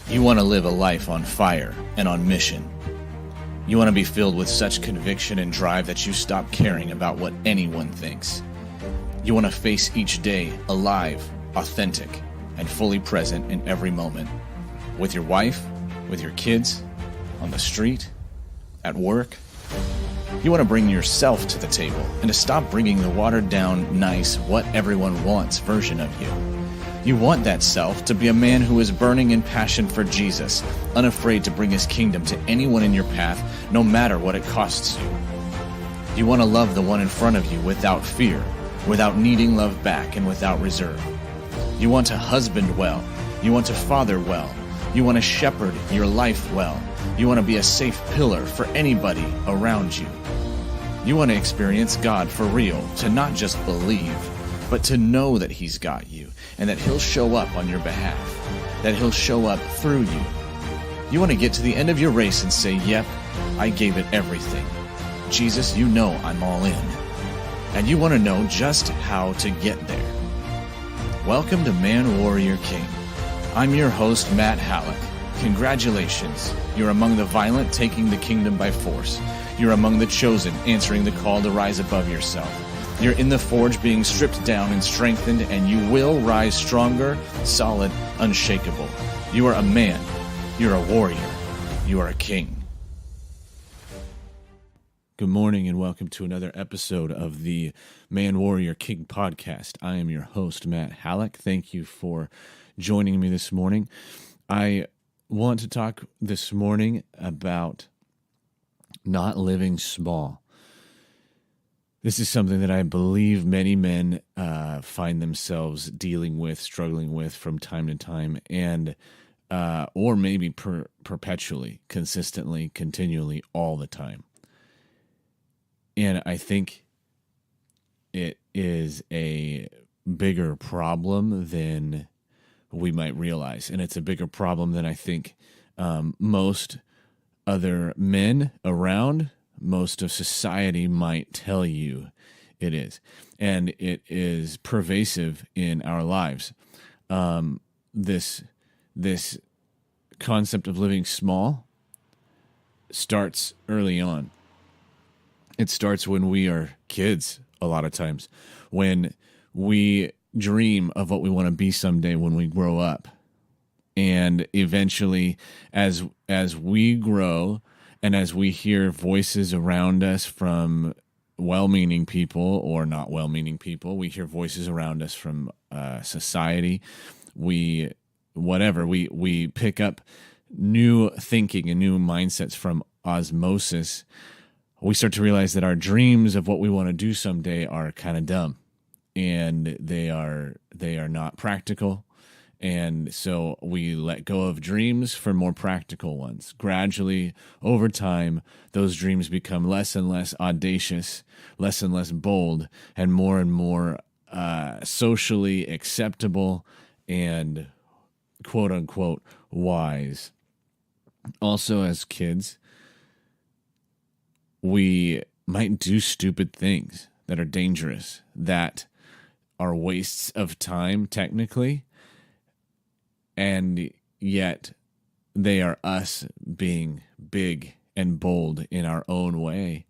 You want to live a life on fire and on mission. You want to be filled with such conviction and drive that you stop caring about what anyone thinks. You want to face each day alive, authentic, and fully present in every moment. With your wife, with your kids, on the street, at work. You want to bring yourself to the table and to stop bringing the watered-down, nice, what everyone wants version of you. You want that self to be a man who is burning in passion for Jesus, unafraid to bring his kingdom to anyone in your path, no matter what it costs you. You want to love the one in front of you without fear, without needing love back, and without reserve. You want to husband well. You want to father well. You want to shepherd your life well. You want to be a safe pillar for anybody around you. You want to experience God for real, to not just believe, but to know that he's got you and that he'll show up on your behalf, that he'll show up through you. You want to get to the end of your race and say, yep, I gave it everything. Jesus, you know I'm all in. And you want to know just how to get there. Welcome to Man Warrior King. I'm your host, Matt Halleck. Congratulations. You're among the violent, taking the kingdom by force. You're among the chosen, answering the call to rise above yourself. You're in the forge, being stripped down and strengthened, and you will rise stronger, solid, unshakable. You are a man. You're a warrior. You are a king. Good morning and welcome to another episode of the Man Warrior King podcast. I am your host, Matt Halleck. Thank you for joining me this morning. I want to talk this morning about not living small. This is something that I believe many men find themselves dealing with, struggling with from time to time, and or maybe perpetually, consistently, continually, all the time. And I think it is a bigger problem than we might realize. And it's a bigger problem than I think most other men around, most of society might tell you it is. And it is pervasive in our lives. This concept of living small starts early on. It starts when we are kids, a lot of times, when we dream of what we want to be someday when we grow up. And eventually, as we grow and as we hear voices around us from well-meaning people or not well-meaning people, we hear voices around us from society, we pick up new thinking and new mindsets from osmosis. We start to realize that our dreams of what we want to do someday are kind of dumb, and they are not practical. And so we let go of dreams for more practical ones. Gradually, over time, those dreams become less and less audacious, less and less bold, and more socially acceptable and quote unquote wise. Also, as kids, we might do stupid things that are dangerous, that are wastes of time technically, and yet they are us being big and bold in our own way.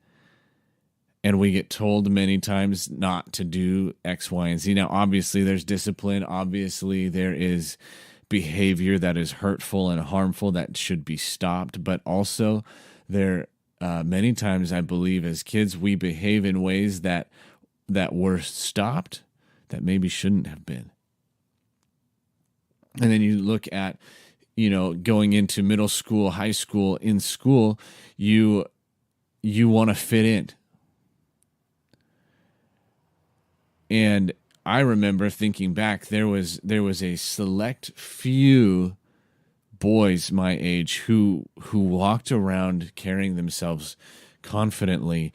And we get told many times not to do X, Y, and Z. Now, obviously, there's discipline. Obviously, there is behavior that is hurtful and harmful that should be stopped. But also, many times, I believe, as kids, we behave in ways that were stopped that maybe shouldn't have been. And then you look at, going into middle school, high school, in school, you want to fit in. And I remember thinking back, there was a select few boys my age who walked around carrying themselves confidently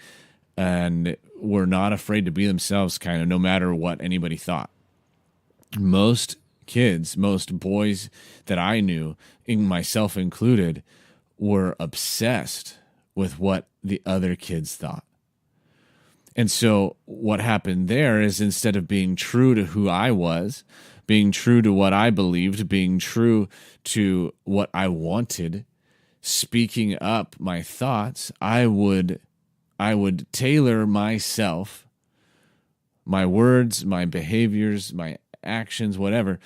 and were not afraid to be themselves, kind of, no matter what anybody thought. Most kids, most boys that I knew, myself included, were obsessed with what the other kids thought. And so what happened there is, instead of being true to who I was, being true to what I believed, being true to what I wanted, speaking up my thoughts, I would tailor myself, my words, my behaviors, my actions, whatever,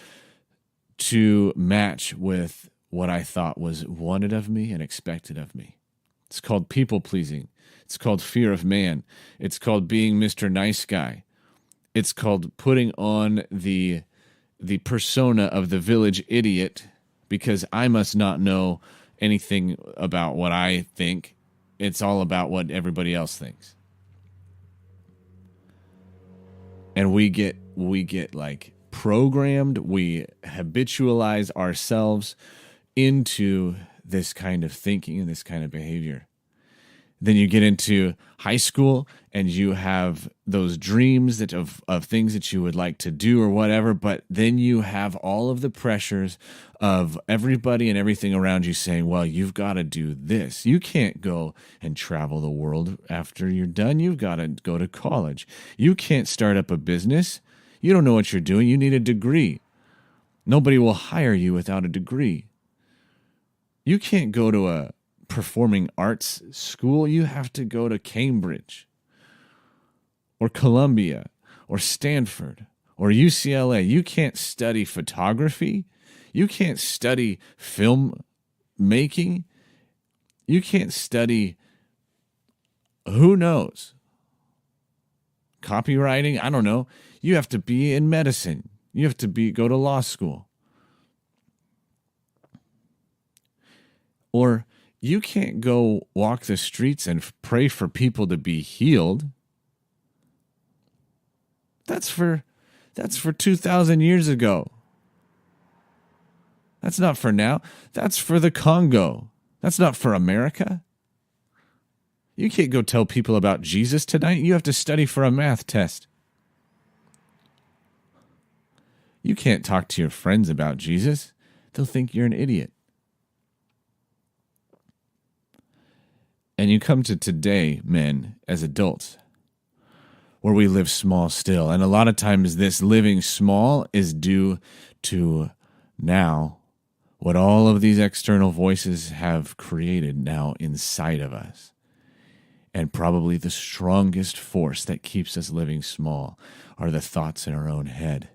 to match with what I thought was wanted of me and expected of me. It's called people pleasing. It's called fear of man. It's called being Mr. Nice Guy. It's called putting on the persona of the village idiot because I must not know anything about what I think. It's all about what everybody else thinks. And we get like programmed, we habitualize ourselves into this kind of thinking and this kind of behavior. Then you get into high school and you have those dreams that of things that you would like to do or whatever, but then you have all of the pressures of everybody and everything around you saying, well, you've got to do this. You can't go and travel the world after you're done. You've got to go to college. You can't start up a business. You don't know what you're doing. You need a degree. Nobody will hire you without a degree. You can't go to a performing arts school. You have to go to Cambridge or Columbia or Stanford or UCLA. You can't study photography. You can't study film making. You can't study, who knows, copywriting. I don't know. You have to be in medicine. You have to go to law school. Or you can't go walk the streets and pray for people to be healed. That's for 2,000 years ago. That's not for now. That's for the Congo. That's not for America. You can't go tell people about Jesus tonight. You have to study for a math test. You can't talk to your friends about Jesus. They'll think you're an idiot. And you come to today, men, as adults, where we live small still. And a lot of times this living small is due to now what all of these external voices have created now inside of us. And probably the strongest force that keeps us living small are the thoughts in our own head.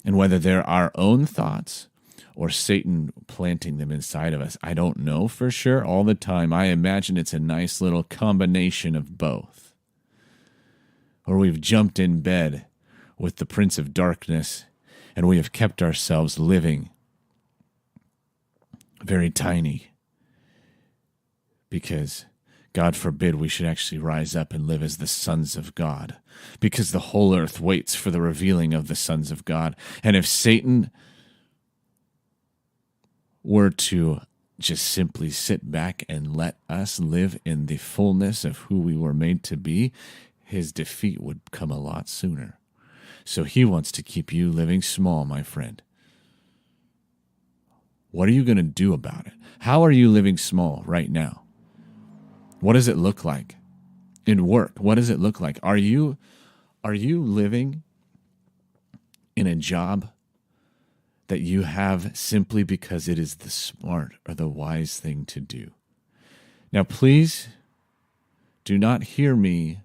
And whether they're our own thoughts or Satan planting them inside of us, I don't know for sure all the time. I imagine it's a nice little combination of both. Or we've jumped in bed with the Prince of Darkness and we have kept ourselves living very tiny because God forbid we should actually rise up and live as the sons of God, because the whole earth waits for the revealing of the sons of God. And if Satan were to just simply sit back and let us live in the fullness of who we were made to be, his defeat would come a lot sooner. So he wants to keep you living small, my friend. What are you going to do about it? How are you living small right now? What does it look like in work? What does it look like? Are you living in a job that you have simply because it is the smart or the wise thing to do? Now, please do not hear me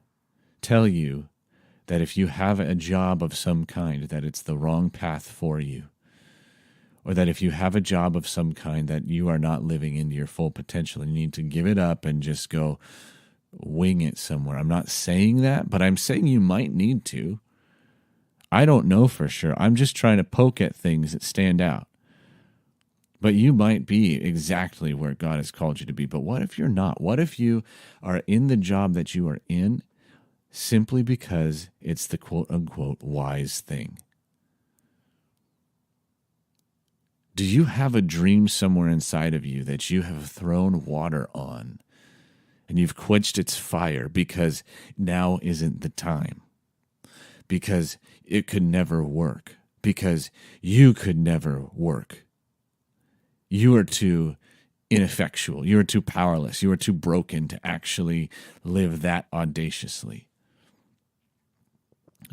tell you that if you have a job of some kind, that it's the wrong path for you. Or that if you have a job of some kind that you are not living into your full potential and you need to give it up and just go wing it somewhere. I'm not saying that, but I'm saying you might need to. I don't know for sure. I'm just trying to poke at things that stand out. But you might be exactly where God has called you to be. But what if you're not? What if you are in the job that you are in simply because it's the quote-unquote wise thing? Do you have a dream somewhere inside of you that you have thrown water on and you've quenched its fire because now isn't the time? Because it could never work. Because you could never work. You are too ineffectual. You are too powerless. You are too broken to actually live that audaciously.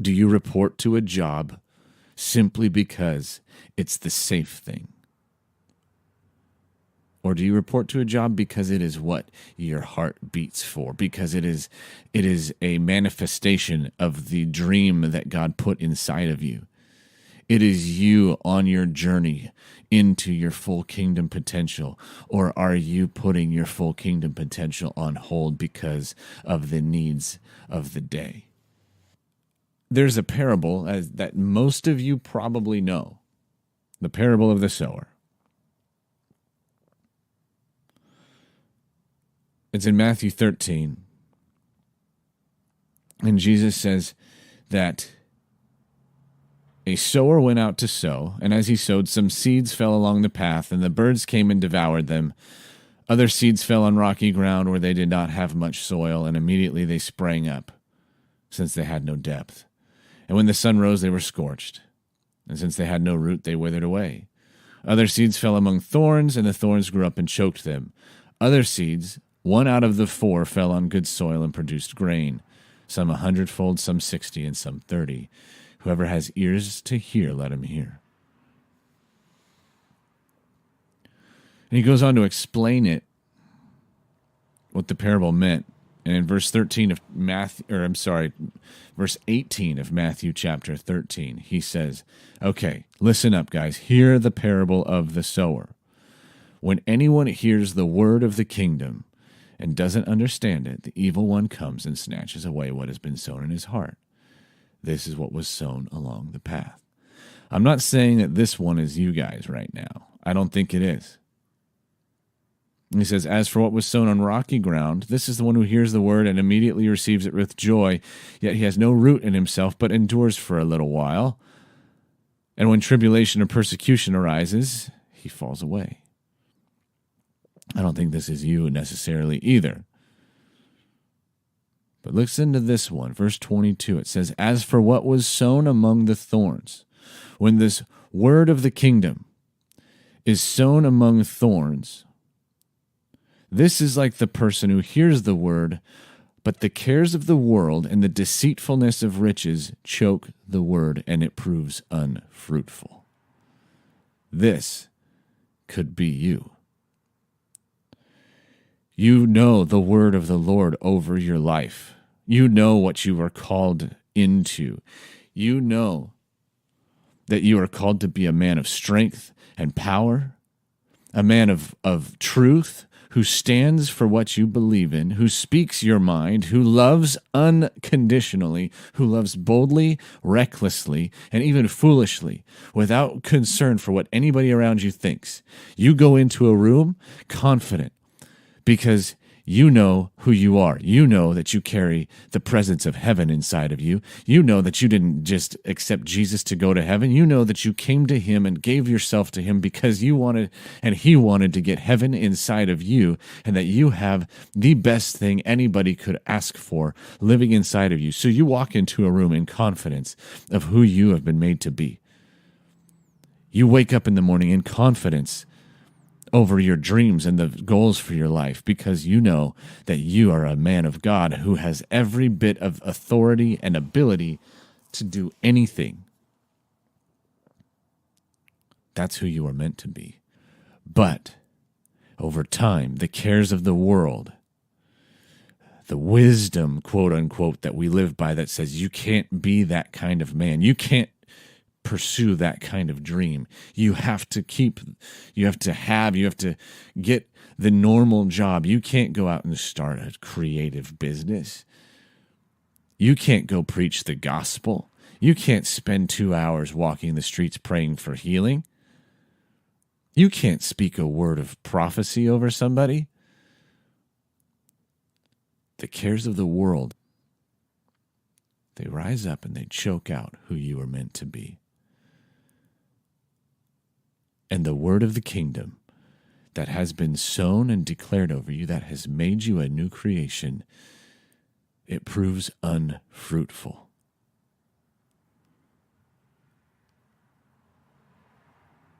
Do you report to a job simply because it's the safe thing? Or do you report to a job because it is what your heart beats for? Because it is a manifestation of the dream that God put inside of you. It is you on your journey into your full kingdom potential. Or are you putting your full kingdom potential on hold because of the needs of the day? There's a parable that most of you probably know. The parable of the sower. It's in Matthew 13. And Jesus says that a sower went out to sow, and as he sowed, some seeds fell along the path, and the birds came and devoured them. Other seeds fell on rocky ground where they did not have much soil, and immediately they sprang up, since they had no depth. And when the sun rose, they were scorched, and since they had no root, they withered away. Other seeds fell among thorns, and the thorns grew up and choked them. Other seeds, 1 out of the 4, fell on good soil and produced grain, some 100-fold, some 60, and some 30. Whoever has ears to hear, let him hear. And he goes on to explain what the parable meant. And in verse 18 of Matthew chapter 13, he says, okay, listen up, guys. Hear the parable of the sower. When anyone hears the word of the kingdom and doesn't understand it, the evil one comes and snatches away what has been sown in his heart. This is what was sown along the path. I'm not saying that this one is you guys right now. I don't think it is. And he says, as for what was sown on rocky ground, this is the one who hears the word and immediately receives it with joy, yet he has no root in himself, but endures for a little while. And when tribulation or persecution arises, he falls away. I don't think this is you necessarily either. But listen to this one, verse 22. It says, as for what was sown among the thorns, when this word of the kingdom is sown among thorns, this is like the person who hears the word, but the cares of the world and the deceitfulness of riches choke the word, and it proves unfruitful. This could be you. You know the word of the Lord over your life. You know what you are called into. You know that you are called to be a man of strength and power, a man of truth, who stands for what you believe in, who speaks your mind, who loves unconditionally, who loves boldly, recklessly, and even foolishly, without concern for what anybody around you thinks. You go into a room confident, because you know who you are. You know that you carry the presence of heaven inside of you. You know that you didn't just accept Jesus to go to heaven. You know that you came to him and gave yourself to him because you wanted, and he wanted to get heaven inside of you, and that you have the best thing anybody could ask for living inside of you. So you walk into a room in confidence of who you have been made to be. You wake up in the morning in confidence over your dreams and the goals for your life, because you know that you are a man of God who has every bit of authority and ability to do anything. That's who you are meant to be. But over time, the cares of the world, the wisdom, quote unquote, that we live by that says you can't be that kind of man. You can't pursue that kind of dream. You have to get the normal job. You can't go out and start a creative business. You can't go preach the gospel. You can't spend 2 hours walking the streets praying for healing. You can't speak a word of prophecy over somebody. The cares of the world, they rise up and they choke out who you are meant to be. And the word of the kingdom that has been sown and declared over you, that has made you a new creation, it proves unfruitful.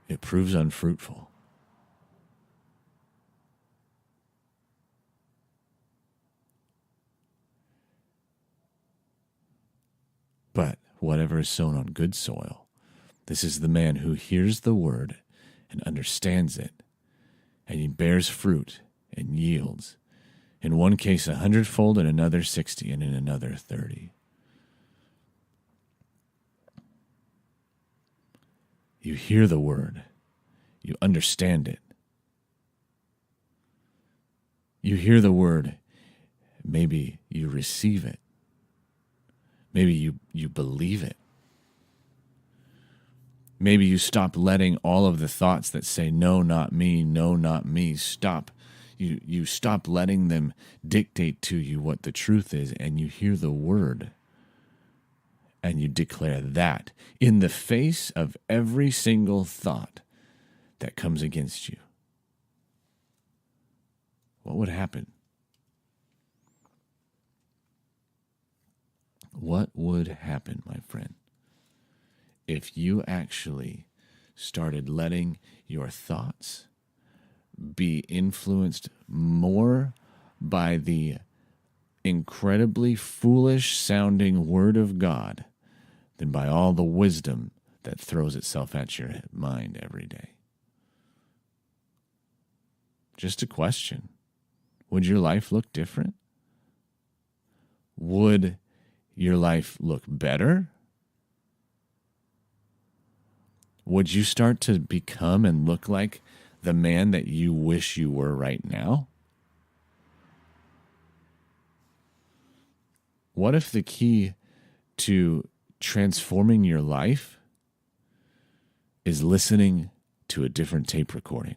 It proves unfruitful. But whatever is sown on good soil This is the man who hears the word and understands it, and he bears fruit and yields. In one case 100-fold, in another 60, and in another 30. You hear the word. You understand it. You hear the word. Maybe you receive it. Maybe you believe it. Maybe you stop letting all of the thoughts that say, no, not me, no, not me, stop. You stop letting them dictate to you what the truth is, and you hear the word, and you declare that in the face of every single thought that comes against you. What would happen? What would happen, my friend, if you actually started letting your thoughts be influenced more by the incredibly foolish sounding word of God than by all the wisdom that throws itself at your mind every day? Just a question. Would your life look different? Would your life look better? Would you start to become and look like the man that you wish you were right now? What if the key to transforming your life is listening to a different tape recording?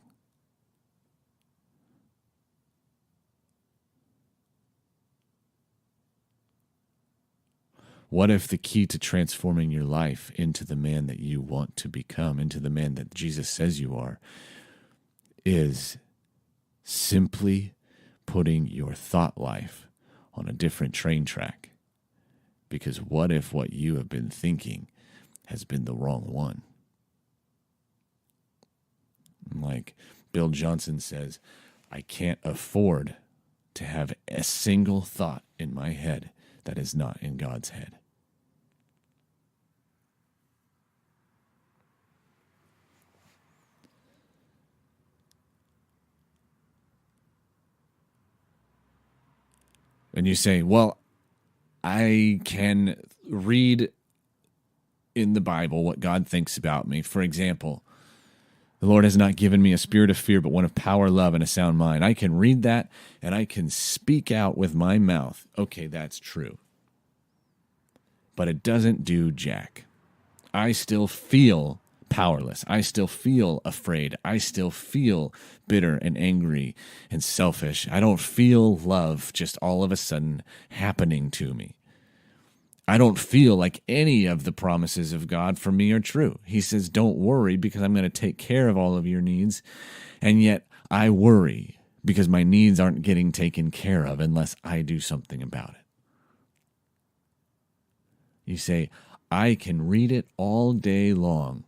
What if the key to transforming your life into the man that you want to become, into the man that Jesus says you are, is simply putting your thought life on a different train track? Because what if what you have been thinking has been the wrong one? Like Bill Johnson says, I can't afford to have a single thought in my head that is not in God's head. And you say, well, I can read in the Bible what God thinks about me. For example, the Lord has not given me a spirit of fear, but one of power, love, and a sound mind. I can read that, and I can speak out with my mouth. Okay, that's true. But it doesn't do jack. I still feel powerless. I still feel afraid. I still feel bitter and angry and selfish. I don't feel love just all of a sudden happening to me. I don't feel like any of the promises of God for me are true. He says, don't worry because I'm going to take care of all of your needs. And yet I worry because my needs aren't getting taken care of unless I do something about it. You say, I can read it all day long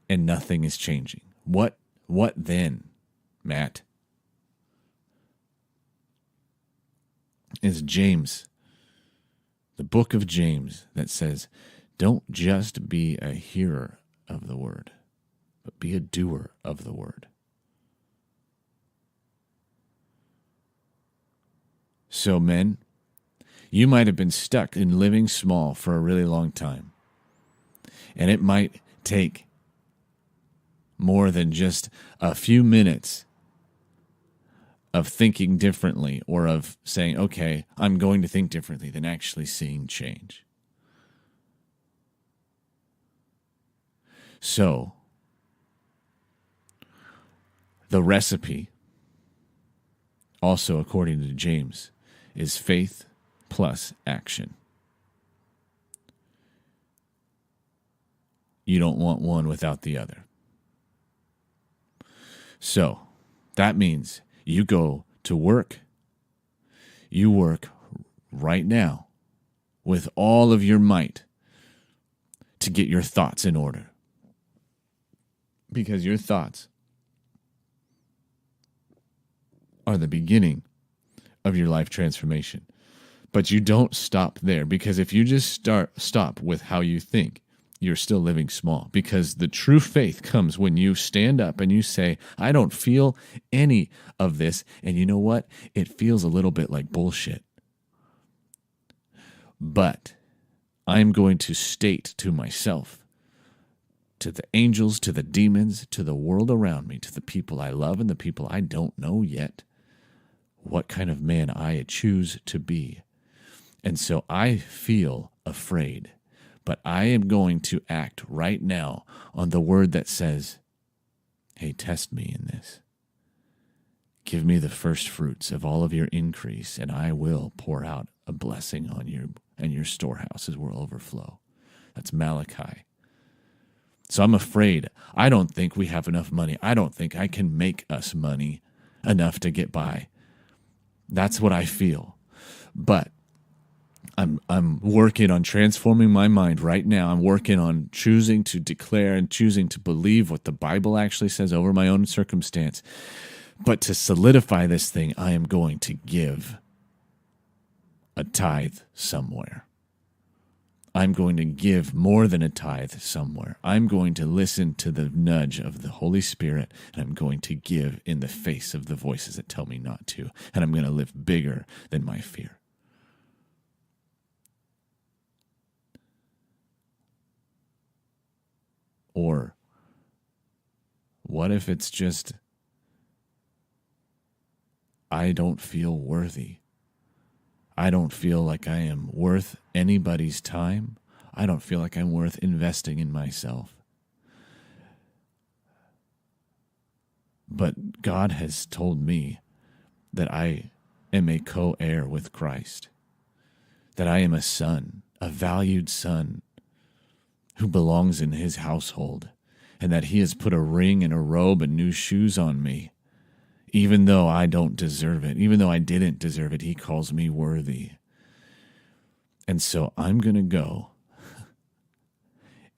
and nothing is changing. What then, Matt? It's James, the book of James, that says, don't just be a hearer of the word, but be a doer of the word. So, men, you might have been stuck in living small for a really long time. And it might take more than just a few minutes of thinking differently or of saying, okay, I'm going to think differently, than actually seeing change. So, the recipe, also according to James, is faith plus action. You don't want one without the other. So, that means you go to work. You work right now with all of your might to get your thoughts in order. Because your thoughts are the beginning of your life transformation. But you don't stop there, because if you just stop with how you think, you're still living small, because the true faith comes when you stand up and you say, I don't feel any of this. And you know what? It feels a little bit like bullshit. But I'm going to state to myself, to the angels, to the demons, to the world around me, to the people I love and the people I don't know yet, what kind of man I choose to be. And so I feel afraid. But I am going to act right now on the word that says, hey, test me in this. Give me the first fruits of all of your increase, and I will pour out a blessing on you, and your storehouses will overflow. That's Malachi. So I'm afraid. I don't think we have enough money. I don't think I can make us money enough to get by. That's what I feel. But I'm working on transforming my mind right now. I'm working on choosing to declare and choosing to believe what the Bible actually says over my own circumstance. But to solidify this thing, I am going to give a tithe somewhere. I'm going to give more than a tithe somewhere. I'm going to listen to the nudge of the Holy Spirit, and I'm going to give in the face of the voices that tell me not to. And I'm going to live bigger than my fear. Or what if it's just, I don't feel worthy. I don't feel like I am worth anybody's time. I don't feel like I'm worth investing in myself. But God has told me that I am a co-heir with Christ, that I am a son, a valued son, who belongs in his household, and that he has put a ring and a robe and new shoes on me. Even though I don't deserve it, even though I didn't deserve it, he calls me worthy. And so I'm going to go,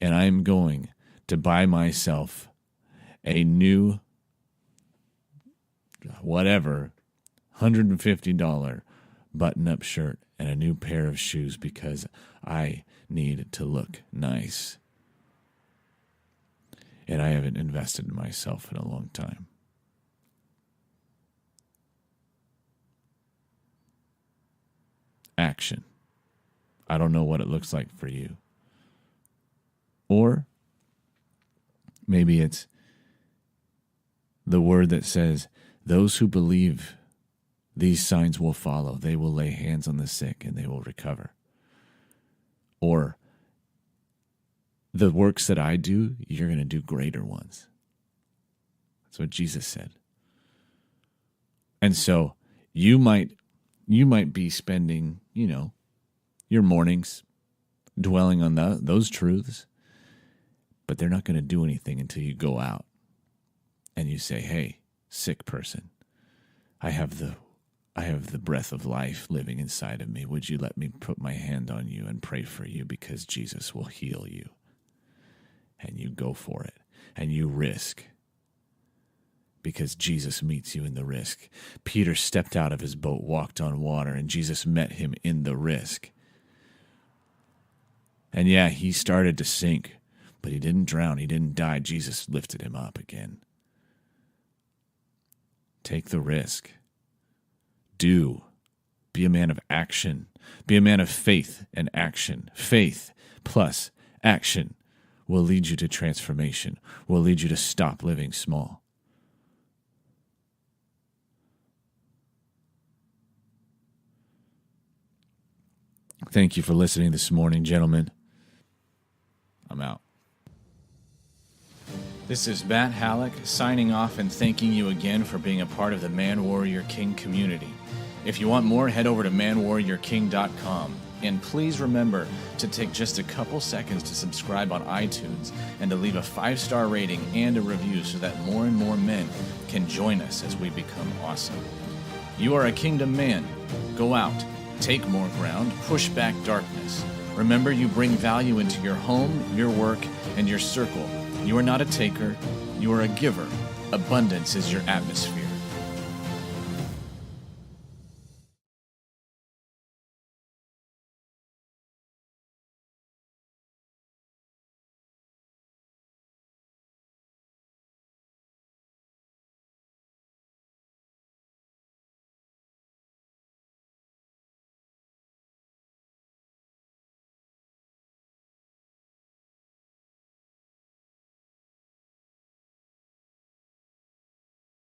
and I'm going to buy myself a new, whatever, $150 button-up shirt and a new pair of shoes, because I need to look nice. And I haven't invested in myself in a long time. Action. I don't know what it looks like for you. Or maybe it's the word that says, those who believe these signs will follow. They will lay hands on the sick and they will recover. Or the works that I do, you're going to do greater ones. That's what Jesus said. And so you might be spending, your mornings dwelling on those truths, but they're not going to do anything until you go out and you say, hey, sick person, I have the breath of life living inside of me. Would you let me put my hand on you and pray for you, because Jesus will heal you? And you go for it, and you risk, because Jesus meets you in the risk. Peter stepped out of his boat, walked on water, and Jesus met him in the risk. And yeah, he started to sink, but he didn't drown. He didn't die. Jesus lifted him up again. Take the risk. Be a man of action. Be a man of faith and action. Faith plus action will lead you to transformation, will lead you to stop living small. Thank you for listening this morning, gentlemen. I'm out. This is Matt Halleck signing off and thanking you again for being a part of the Man Warrior King community. If you want more, head over to manwarriorking.com. And please remember to take just a couple seconds to subscribe on iTunes and to leave a 5-star rating and a review so that more and more men can join us as we become awesome. You are a kingdom man. Go out, take more ground, push back darkness. Remember, you bring value into your home, your work, and your circle. You are not a taker, you are a giver. Abundance is your atmosphere.